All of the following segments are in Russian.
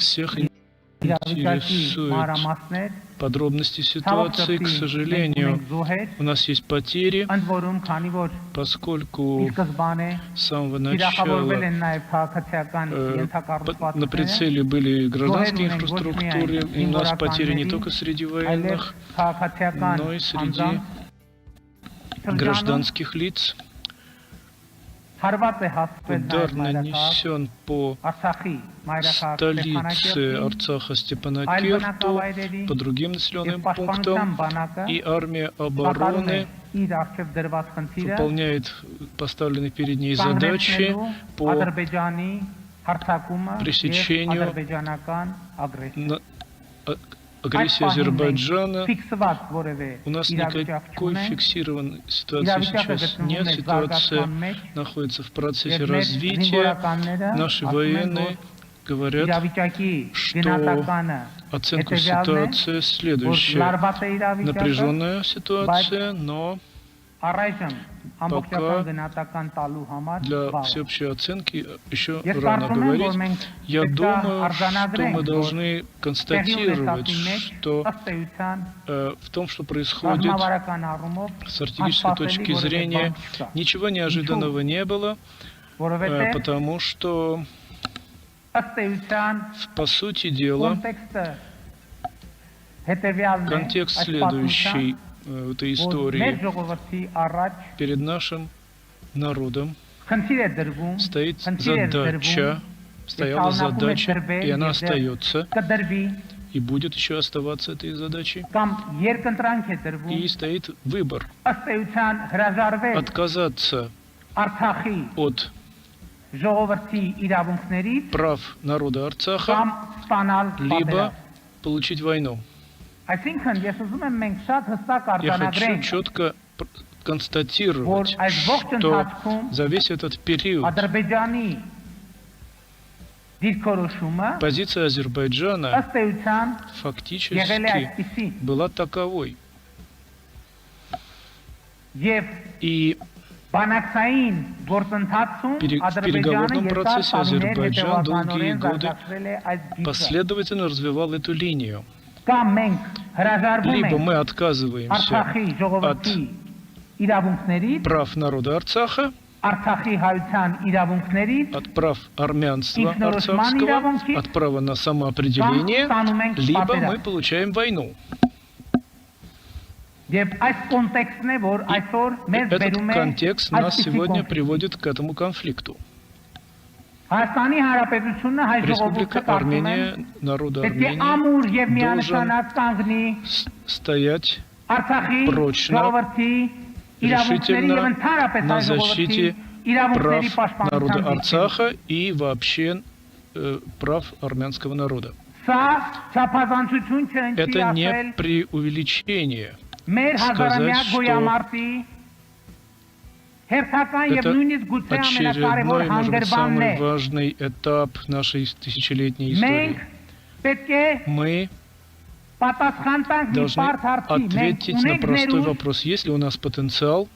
Всех интересуют подробности ситуации. К сожалению, у нас есть потери, поскольку с самого начала на прицеле были гражданские инфраструктуры, и у нас потери не только среди военных, но и среди гражданских лиц. Удар нанесен по столице Арцаха Степанакерту, по другим населенным пунктам, и армия обороны выполняет поставленные перед ней задачи по пресечению агрессии Азербайджана. У нас никакой фиксированной ситуации сейчас нет. Ситуация находится в процессе развития. Наши военные говорят, что оценка ситуации следующая. Напряженная ситуация, но пока для всеобщей оценки еще рано говорить. Я думаю, что мы должны констатировать, что в том, что происходит с стратегической точки зрения, ничего неожиданного не было, потому что, по сути дела, контекст следующий этой истории. Перед нашим народом стояла задача, и она остается, и будет еще оставаться этой задачей. И стоит выбор: отказаться от прав народа Арцаха, либо получить войну. Я хочу четко констатировать, что за весь этот период позиция Азербайджана фактически была таковой. И в переговорном процессе Азербайджан долгие годы последовательно развивал эту линию. Либо мы отказываемся от прав народа Арцаха, от прав армянства арцахского, от права на самоопределение, либо мы получаем войну. И этот контекст нас сегодня приводит к этому конфликту. Республика Армения, народ Армении должен стоять прочно, решительно на защите прав народа Арцаха и вообще прав армянского народа. Это не преувеличение сказать, что это очередной, может быть, самый важный этап нашей тысячелетней истории. Мы должны ответить на простой вопрос: есть ли у нас потенциал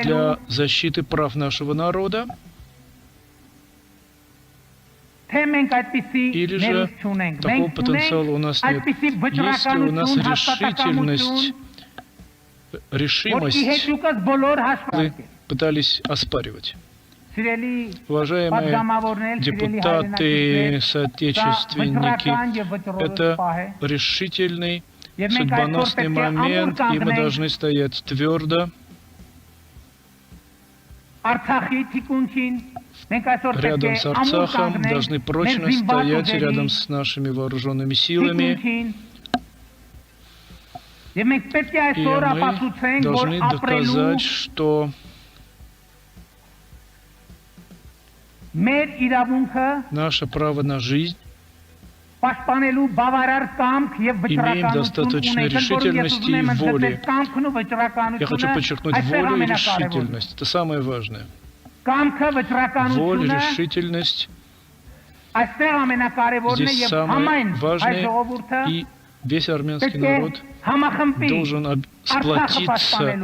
для защиты прав нашего народа, или же такого потенциала у нас нет? Есть ли у нас решимость, вы пытались оспаривать? Уважаемые депутаты, соотечественники, это решительный, судьбоносный момент, и мы должны стоять твердо рядом с Арцахом, должны прочно стоять рядом с нашими вооруженными силами. И мы должны доказать, что наше право на жизнь, имеем достаточно решительности и воли. Я хочу подчеркнуть волю и решительность. Это самое важное. Воля, решительность здесь самое важное, и весь армянский народ должен сплотиться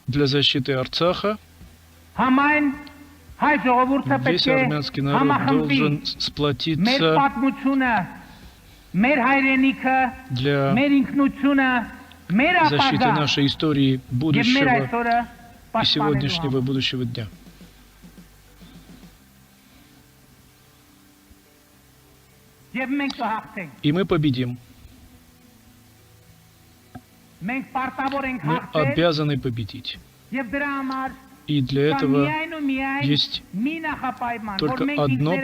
для защиты Арцаха, Весь армянский народ должен сплотиться для защиты нашей истории будущего и сегодняшнего и будущего дня. И мы победим. Мы обязаны победить. И для этого есть только одно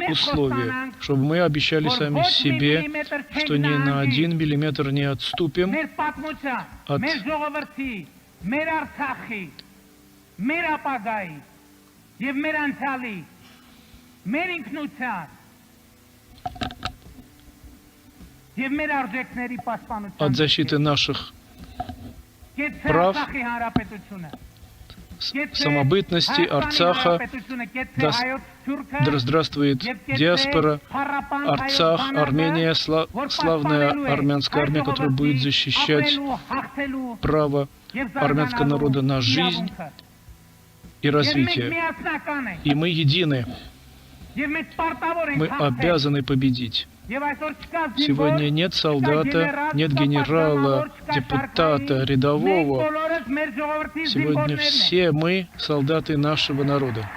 условие, чтобы мы обещали сами себе, что ни на 1 миллиметр не отступим от защиты наших прав, самобытности, Арцаха. Да здравствует диаспора, Арцах, Армения, славная армянская армия, которая будет защищать право армянского народа на жизнь и развитие. И мы едины. Мы обязаны победить. Сегодня нет солдата, нет генерала, депутата, рядового. Сегодня все мы солдаты нашего народа.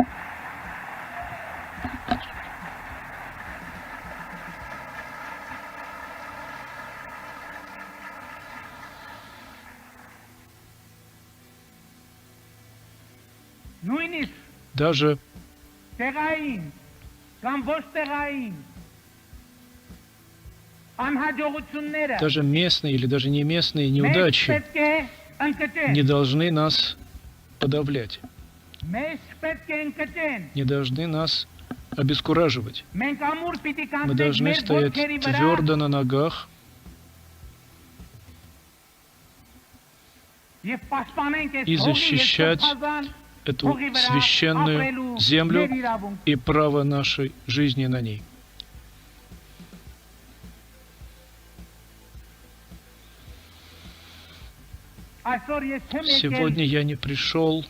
Даже местные или даже не местные неудачи не должны нас подавлять, не должны нас обескураживать. Мы должны стоять твердо на ногах и защищать эту священную землю и право нашей жизни на ней. Сегодня я не пришел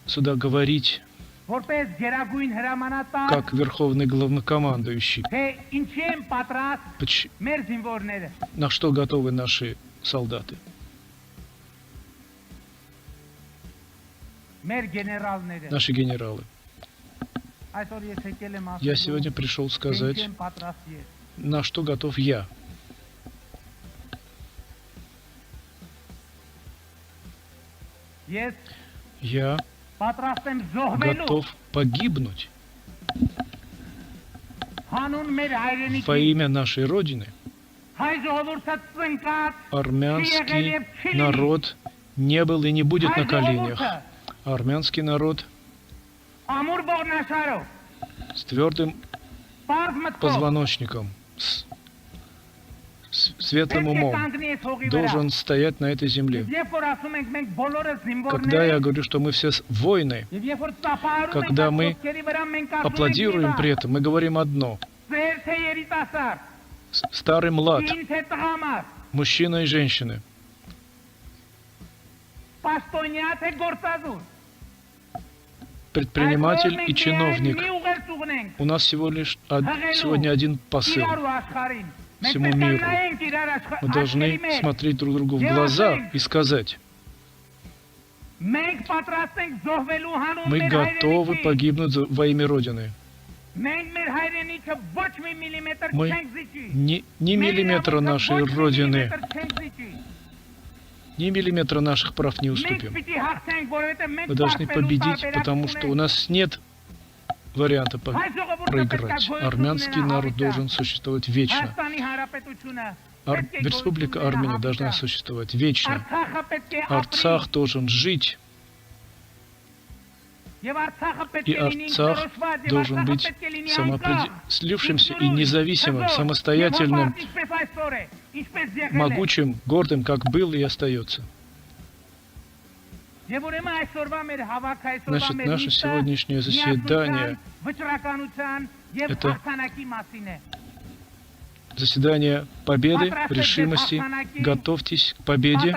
сюда говорить как верховный главнокомандующий, на что готовы наши солдаты. Наши генералы. Я сегодня пришел сказать, на что готов я. Я готов погибнуть во имя нашей Родины. Армянский народ не был и не будет на коленях. Армянский народ с твердым позвоночником, с светлым умом должен стоять на этой земле. Когда я говорю, что мы все воины, когда мы аплодируем при этом, мы говорим одно: старый млад, мужчина и женщины, предприниматель и чиновник. У нас всего лишь сегодня один посыл всему миру. Мы должны смотреть друг другу в глаза и сказать: мы готовы погибнуть во имя Родины. Мы ни миллиметра нашей Родины, ни миллиметра наших прав не уступим. Мы должны победить, потому что у нас нет варианта проиграть. Армянский народ должен существовать вечно. Республика Армения должна существовать вечно. Арцах должен жить. И Арцах должен быть самоопределившимся и независимым, самостоятельным, могучим, гордым, как был и остается. Значит, наше сегодняшнее заседание — это заседание победы, решимости. Готовьтесь к победе,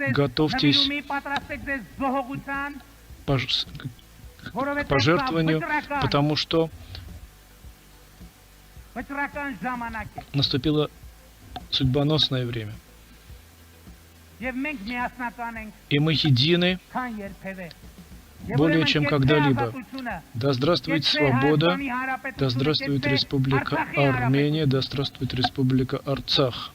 готовьтесь к пожертвованию, потому что наступило судьбоносное время. И мы едины более чем когда-либо. Да здравствует свобода, да здравствует Республика Армения, да здравствует Республика Арцах.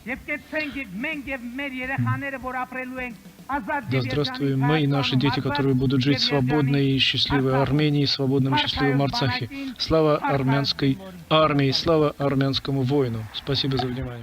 Да здравствуем мы и наши дети, которые будут жить в свободной и счастливой Армении, свободном и счастливом Арцахе. Слава армянской армии, слава армянскому воину. Спасибо за внимание.